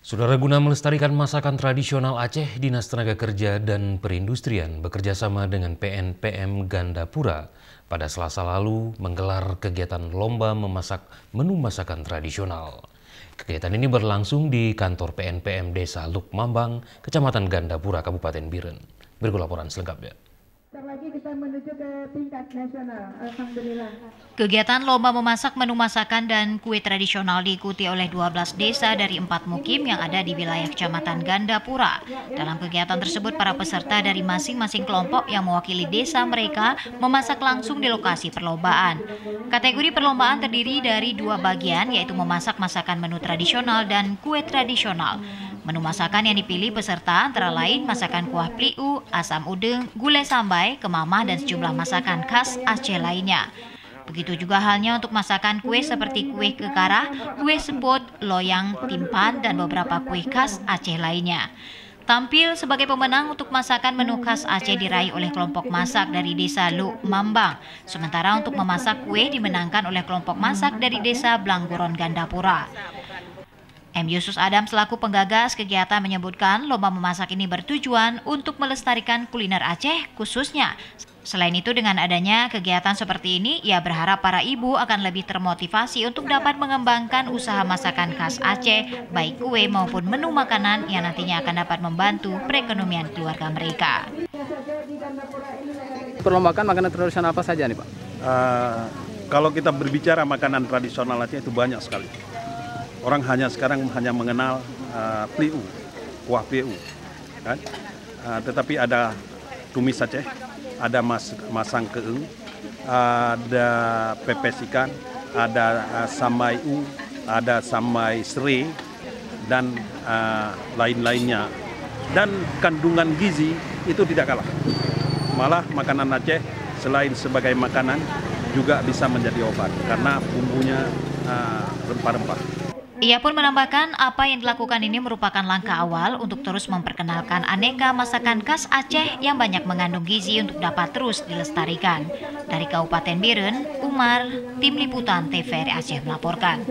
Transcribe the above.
Saudara, guna melestarikan masakan tradisional Aceh, Dinas Tenaga Kerja dan Perindustrian bekerjasama dengan PNPM Gandapura pada Selasa lalu menggelar kegiatan lomba memasak menu masakan tradisional. Kegiatan ini berlangsung di kantor PNPM Desa Luk Mambang, Kecamatan Gandapura, Kabupaten Biren. Berikut laporan selengkapnya. Lagi kita menuju ke tingkat nasional, alhamdulillah. Kegiatan lomba memasak menu masakan dan kue tradisional diikuti oleh 12 desa dari 4 mukim yang ada di wilayah Kecamatan Gandapura. Dalam kegiatan tersebut, para peserta dari masing-masing kelompok yang mewakili desa mereka memasak langsung di lokasi perlombaan. Kategori perlombaan terdiri dari 2 bagian, yaitu memasak masakan menu tradisional dan kue tradisional. Menu masakan yang dipilih peserta antara lain masakan kuah pliu, asam udeng, gulai sambai, kemamah, dan sejumlah masakan khas Aceh lainnya. Begitu juga halnya untuk masakan kue seperti kue kekarah, kue seput, loyang, timpan, dan beberapa kue khas Aceh lainnya. Tampil sebagai pemenang untuk masakan menu khas Aceh diraih oleh kelompok masak dari Desa Luk Mambang. Sementara untuk memasak kue dimenangkan oleh kelompok masak dari Desa Blanggoron Gandapura. M. Yusuf Adam selaku penggagas kegiatan menyebutkan lomba memasak ini bertujuan untuk melestarikan kuliner Aceh khususnya. Selain itu, dengan adanya kegiatan seperti ini, ia berharap para ibu akan lebih termotivasi untuk dapat mengembangkan usaha masakan khas Aceh, baik kue maupun menu makanan yang nantinya akan dapat membantu perekonomian keluarga mereka. Perlombaan makanan tradisional apa saja nih, Pak? Kalau kita berbicara makanan tradisional Aceh itu banyak sekali. Orang sekarang hanya mengenal pliu, kuah pliu, kan? Tetapi ada tumis Aceh, ada masang keeng, ada pepes ikan, ada samai ada samai serai, dan lain-lainnya. Dan kandungan gizi itu tidak kalah. Malah makanan Aceh selain sebagai makanan juga bisa menjadi obat karena bumbunya rempah-rempah. Ia pun menambahkan apa yang dilakukan ini merupakan langkah awal untuk terus memperkenalkan aneka masakan khas Aceh yang banyak mengandung gizi untuk dapat terus dilestarikan. Dari Kabupaten Biren, Umar, Tim Liputan TVRI Aceh melaporkan.